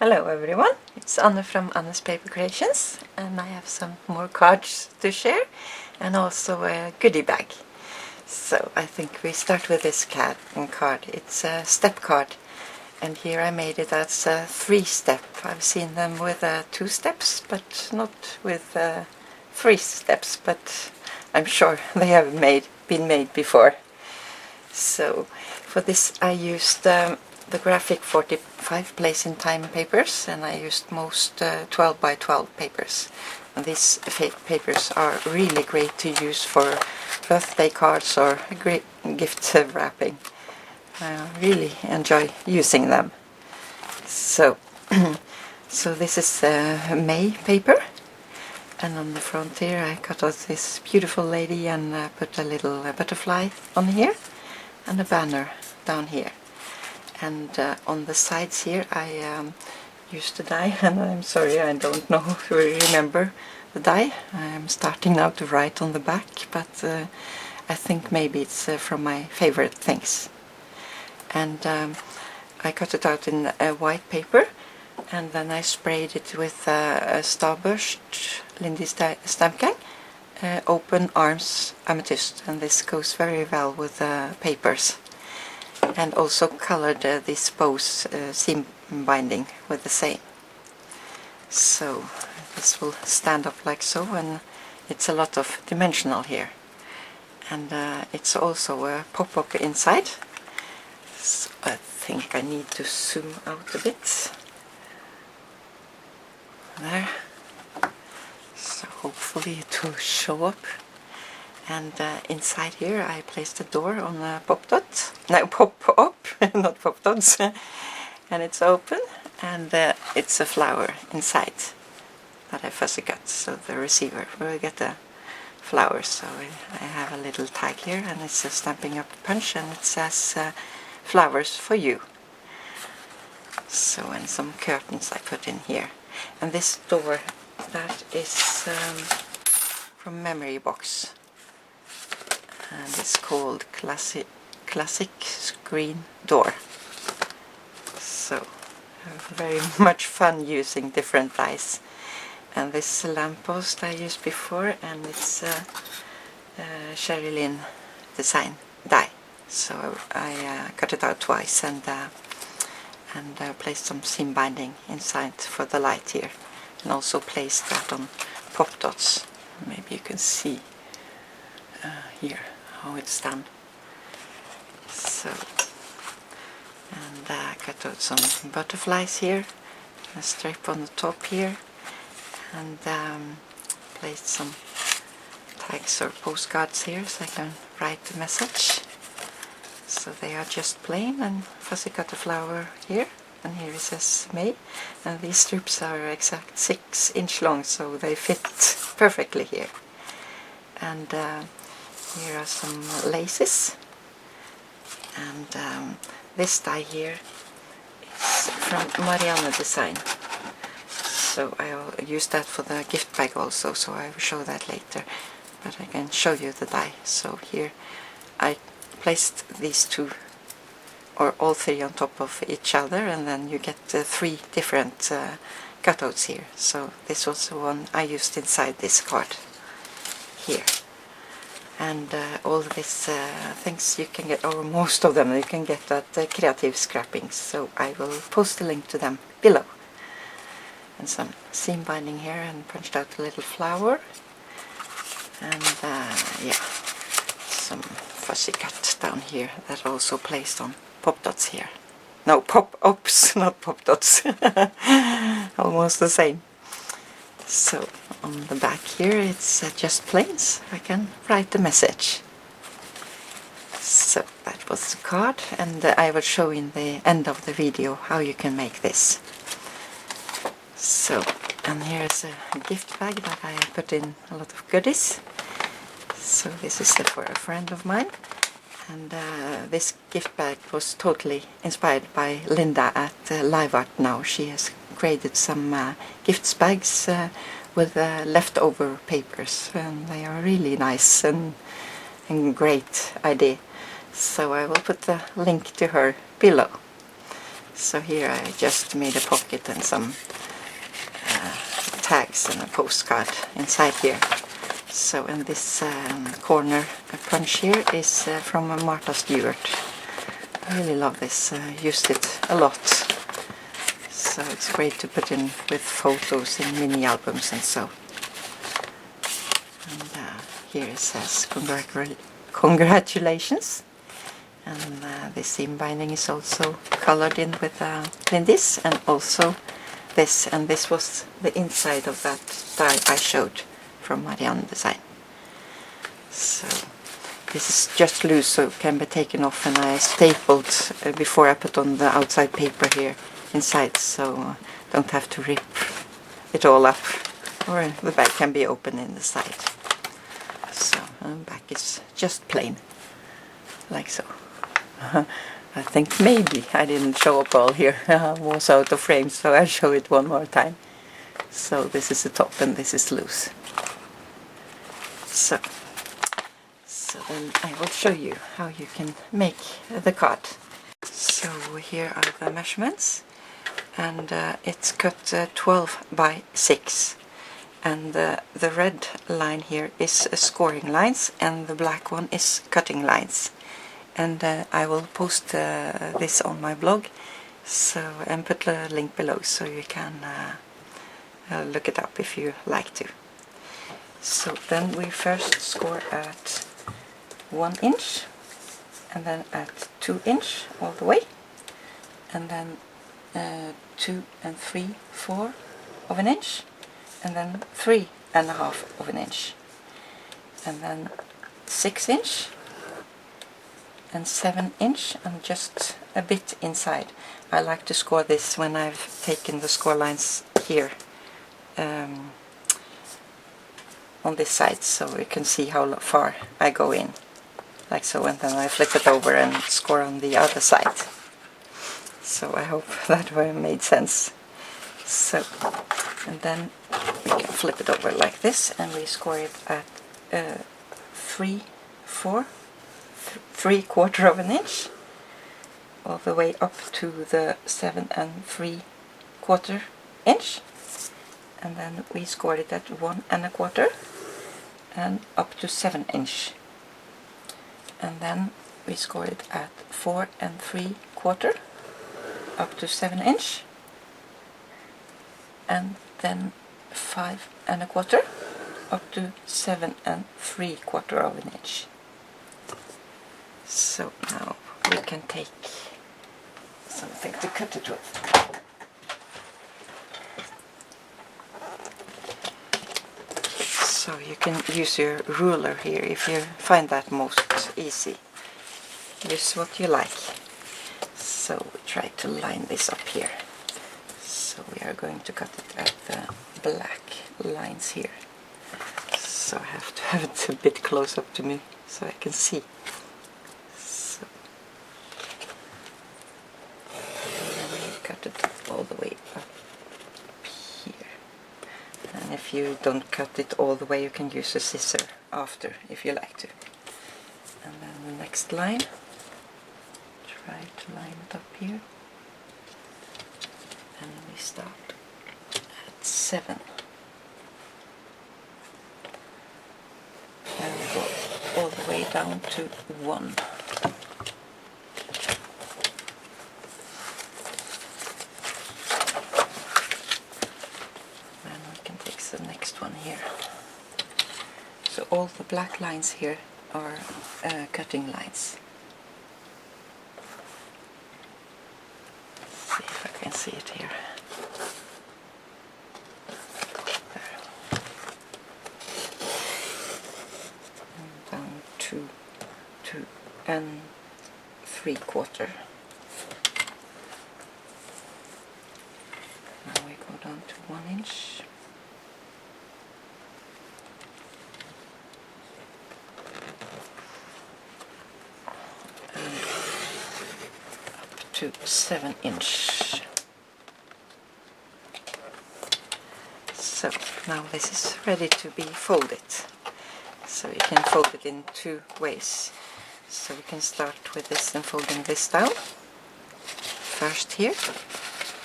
Hello everyone, it's Anne from Anne's Paper Creations, and I have some more cards to share and also a goodie bag. So I think we start with this card. It's a step card, and here I made it as a 3-step. I've seen them with 2 steps, but not with 3 steps, but I'm sure they have been made before. So for this I used the graphic 45 place in time papers, and I used most 12 by 12 papers. And these papers are really great to use for birthday cards or great gift wrapping. I really enjoy using them. So, so this is May paper, and on the front here I cut out this beautiful lady and put a little butterfly on here and a banner down here. And on the sides here I used the die, and I'm sorry I don't know if you remember the die. I'm starting now to write on the back, but I think maybe it's from my favorite things. And I cut it out in white paper, and then I sprayed it with a starburst Lindy stamp gang, open arms amethyst, and this goes very well with papers. And also colored this bows seam binding with the same. So this will stand up like so, and it's a lot of dimensional here. And it's also a pop-up inside. So I think I need to zoom out a bit. There. So hopefully it will show up. And inside here I placed a door on a pop-dot. No, pop-up, not pop-dots. And it's open, and it's a flower inside that I fussy cut, so the receiver will get the flowers. So I have a little tag here, and it's a Stampin' Up! Punch, and it says flowers for you. So, and some curtains I put in here. And this door, that is from Memory Box. And it's called Classic Screen Door. So very much fun using different dies. And this lamppost I used before, and it's Sherry Lynn design die. So I cut it out twice and placed some seam binding inside for the light here, and also placed that on pop dots. Maybe you can see here how it's done. So, and cut out some butterflies here, a strip on the top here, and placed some tags or postcards here so I can write the message. So they are just plain, and fussy cut a flower here, and here it says May, and these strips are exact 6 inch long, so they fit perfectly here. And here are some laces, and this die here is from Marianne Design. So I'll use that for the gift bag also, so I will show that later, but I can show you the die. So here I placed these 2 or all 3 on top of each other, and then you get 3 different cutouts here. So this was the one I used inside this card here. And all these things you can get, or most of them you can get at kreativscrapping, so I will post a link to them below. And some seam binding here, and punched out a little flower, and yeah, some fussy cut down here that also placed on pop dots here. No, pop-ups, not pop dots. Almost the same. So on the back here it's just plains. I can write the message. So that was the card, and I will show in the end of the video how you can make this. So, and here's a gift bag that I put in a lot of goodies. So this is for a friend of mine, and this gift bag was totally inspired by Linda at Live Art Now. She has created some gift bags with leftover papers, and they are really nice and great idea. So I will put the link to her below. So here I just made a pocket and some tags and a postcard inside here. So in this corner punch here is from Martha Stewart. I really love this, used it a lot. So it's great to put in with photos in mini albums and so. And here it says congratulations. And this seam binding is also colored in with this, and also this, and this was the inside of that die I showed from Marianne Design. So this is just loose, so it can be taken off, and I stapled before I put on the outside paper here inside, so don't have to rip it all up, or the back can be open in the side. So the back is just plain, like so. I think maybe I didn't show up all here. I was out of frame, so I'll show it one more time. So this is the top and this is loose. So then I will show you how you can make the card. So here are the measurements, and it's cut 12 by 6. And the red line here is scoring lines, and the black one is cutting lines. And I will post this on my blog, so, and put a link below so you can look it up if you like to. So then we first score at 1 inch, and then at 2 inch all the way, and then 2 3/4 of an inch, and then 3.5 of an inch, and then 6 inch, and 7 inch, and just a bit inside. I like to score this when I've taken the score lines here on this side, so you can see how far I go in, like so, and then I flip it over and score on the other side. So I hope that made sense. So, and then we can flip it over like this, and we score it at 3/4 of an inch, all the way up to the 7 3/4 inch, and then we scored it at 1 1/4 and up to 7 inch, and then we scored it at 4 3/4 up to 7 inch, and then 5 1/4 up to 7 3/4 of an inch. So now we can take something to cut it with. So you can use your ruler here if you find that most easy. Use what you like. So we try to line this up here. So we are going to cut it at the black lines here. So I have to have it a bit close up to me so I can see. So and then we cut it all the way up here. And if you don't cut it all the way, you can use a scissor after if you like to. And then the next line, try to line it up here. And we start at 7. And we go all the way down to 1. Then we can take the next one here. So all the black lines here are cutting lines. Let's see if I can see it here. There. And down to 2 3/4. Now we go down to 1 inch. And up to 7 inch. So now this is ready to be folded. So you can fold it in 2 ways. So we can start with this and folding this down. first here,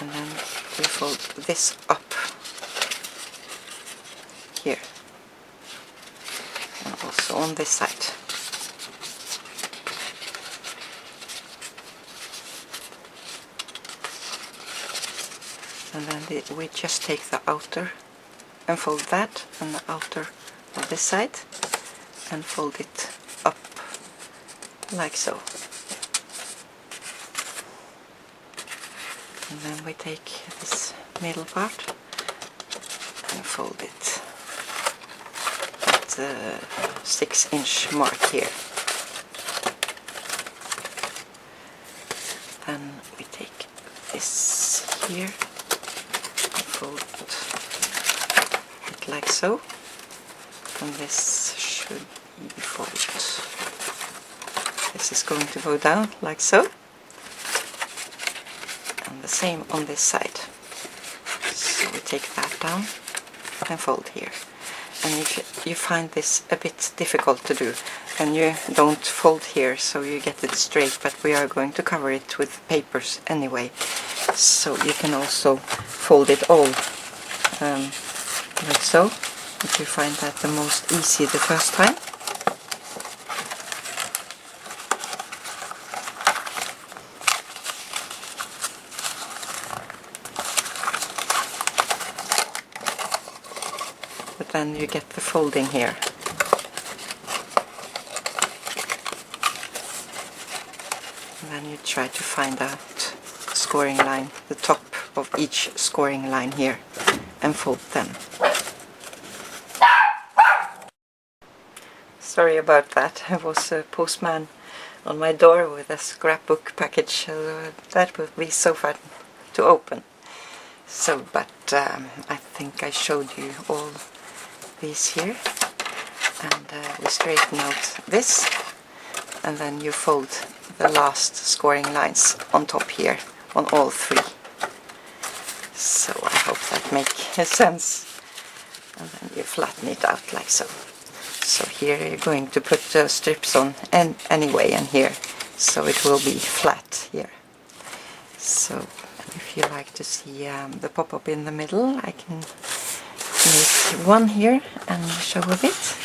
and then we fold this up here, and also on this side. And then we just take the outer and fold that, and the outer of this side, and fold it up like so. And then we take this middle part and fold it at the 6-inch mark here. Then we take this here and fold it like so, and this should be folded. This is going to go down like so, and the same on this side. So we take that down and fold here. And if you find this a bit difficult to do, then you don't fold here so you get it straight, but we are going to cover it with papers anyway, so you can also fold it all like so, if you find that the most easy the first time. But then you get the folding here. And then you try to find out scoring line, the top of each scoring line here, and fold them. Sorry about that, I was a postman on my door with a scrapbook package, that would be so fun to open. So, but I think I showed you all these here, and we straighten out this, and then you fold the last scoring lines on top here on all three. So I hope that makes sense. And then you flatten it out like so. So here you're going to put the strips on anyway, and here, so it will be flat here. So if you like to see the pop-up in the middle, I can make one here and show a bit.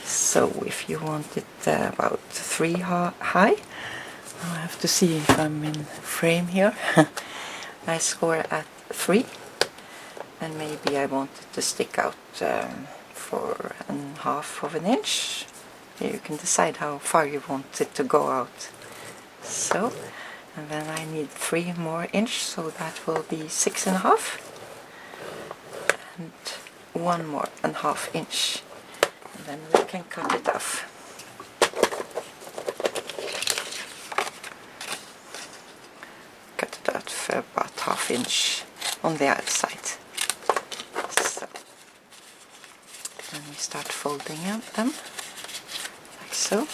So if you want it about 3 high, I have to see if I'm in frame here. I score at 3, and maybe I want it to stick out 4.5 of an inch. You can decide how far you want it to go out. So, and then I need 3 more inch, so that will be 6.5, and 1 more and half inch, and then we can cut it off. Cut it out for about ½ inch on the outside. So then we start folding them like so,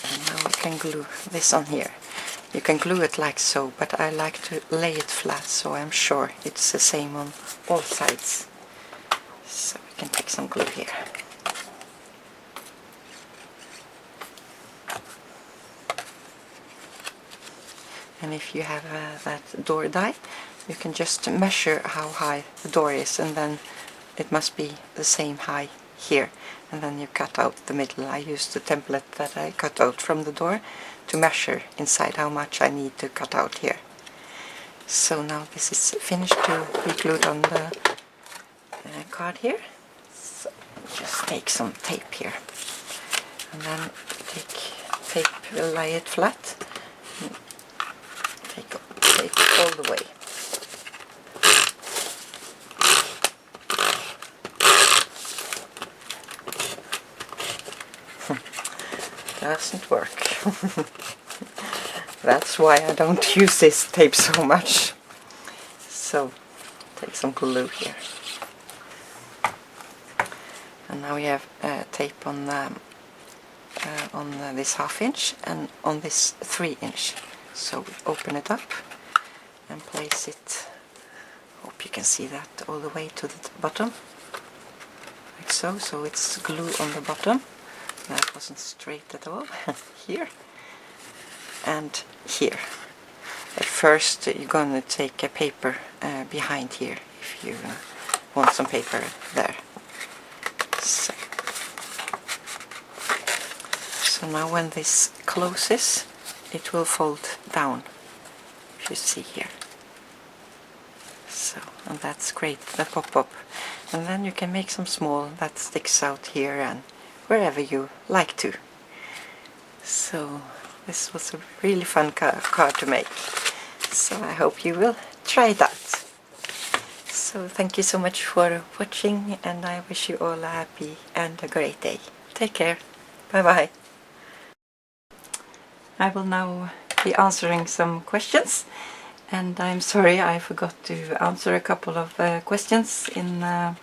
and now we can glue this on here. You can glue it like so, but I like to lay it flat so I'm sure it's the same on all sides. So we can take some glue here. And if you have that door die, you can just measure how high the door is, and then it must be the same height here. And then you cut out the middle. I used the template that I cut out from the door to measure inside how much I need to cut out here. So now this is finished to be glued on the card here. So just take some tape here, and then take tape, lay it flat, take tape all the way. Doesn't work. That's why I don't use this tape so much. So take some glue here, and now we have tape on this ½ inch and on this 3 inch. So we open it up and place it, hope you can see that, all the way to the bottom like so. So it's glue on the bottom. That wasn't straight at all. Here and here. At first you're gonna take a paper behind here if you want some paper there. So now when this closes, it will fold down, if you see here. So, and that's great, the pop-up. And then you can make some small that sticks out here and wherever you like to. So this was a really fun card to make. So I hope you will try that. So thank you so much for watching, and I wish you all a happy and a great day. Take care. Bye bye. I will now be answering some questions, and I'm sorry I forgot to answer a couple of questions in the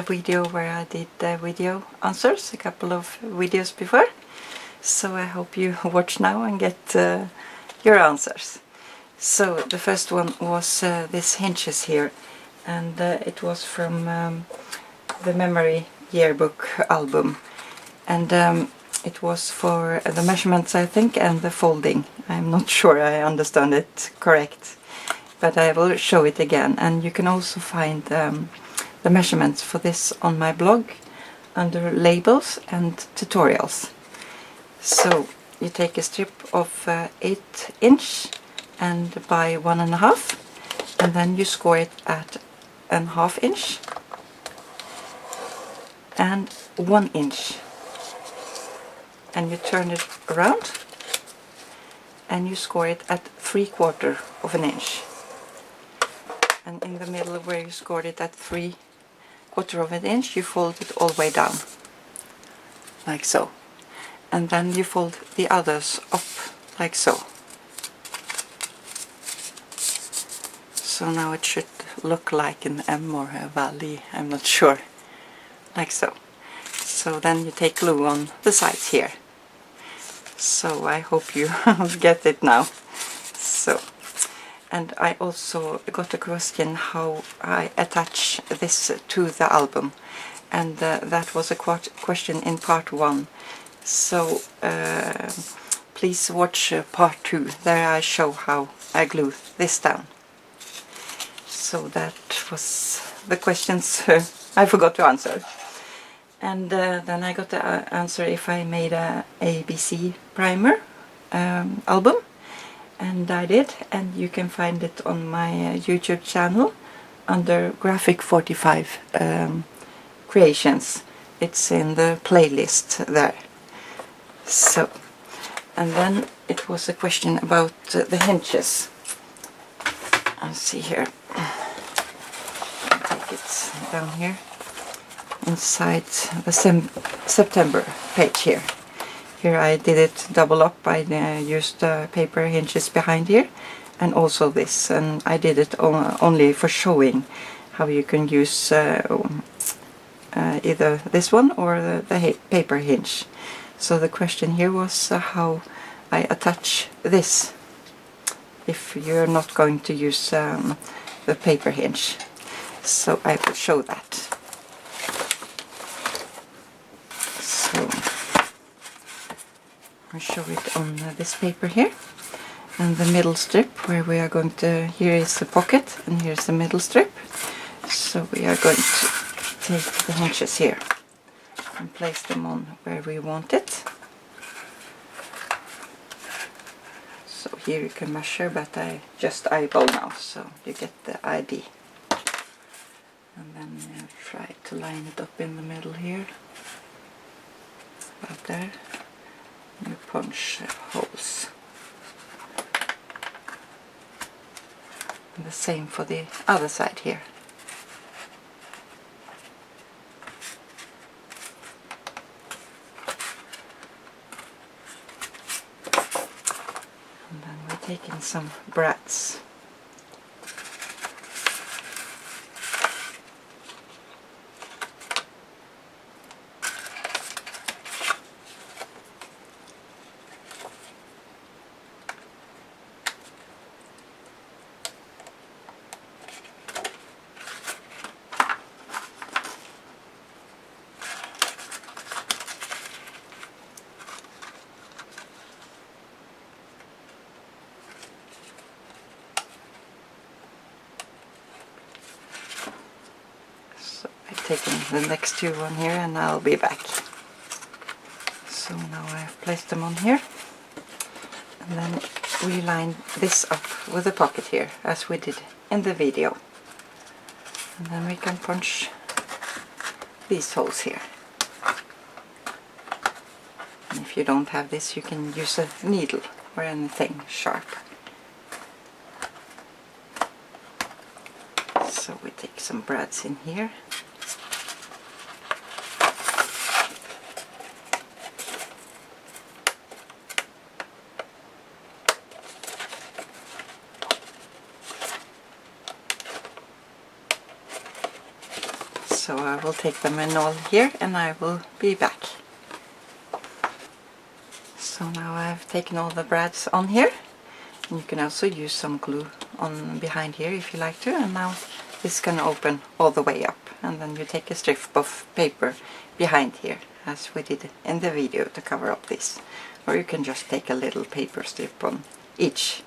video where I did the video answers a couple of videos before. So I hope you watch now and get your answers. So the first one was this hinges here, and it was from the memory yearbook album, and it was for the measurements, I think, and the folding. I'm not sure I understand it correct, but I will show it again. And you can also find the measurements for this on my blog under labels and tutorials. So you take a strip of 8 inch and by 1.5, and then you score it at 1/2 inch and 1 inch, and you turn it around and you score it at 3/4 of an inch, and in the middle where you scored it at 3/4 of an inch, you fold it all the way down like so, and then you fold the others up like so. So now it should look like an M or a valley, I'm not sure, like so. So then you take glue on the sides here. So I hope you get it now. So, and I also got a question how I attach this to the album, and that was a question in part 1. So please watch part 2, there I show how I glue this down. So that was the questions I forgot to answer. And then I got the answer if I made a ABC primer album, and I did, and you can find it on my YouTube channel under Graphic 45 Creations. It's in the playlist there. So, and then it was a question about the hinges. I'll see here. I'll take it down here inside the September page here. Here I did it double up. I used paper hinges behind here, and also this, and I did it only for showing how you can use either this one or the paper hinge. So the question here was how I attach this if you're not going to use the paper hinge. So I will show that. So I'll show it on this paper here, and the middle strip where we are going to, here is the pocket and here's the middle strip. So we are going to take the hinges here and place them on where we want it. So here you can measure, but I just eyeball now, so you get the idea. And then you try to line it up in the middle here, about there. You punch holes. And the same for the other side here. And then we're taking some brats. I've taken the next two on here and I'll be back. So now I've placed them on here, and then we line this up with a pocket here as we did in the video, and then we can punch these holes here. And if you don't have this, you can use a needle or anything sharp. So we take some brads in here. So I will take them in all here and I will be back. So now I've taken all the brads on here, and you can also use some glue on behind here if you like to, and now this can open all the way up, and then you take a strip of paper behind here as we did in the video to cover up this, or you can just take a little paper strip on each.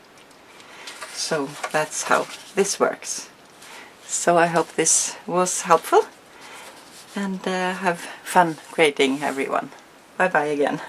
So that's how this works. So I hope this was helpful, and have fun creating, everyone. Bye bye again.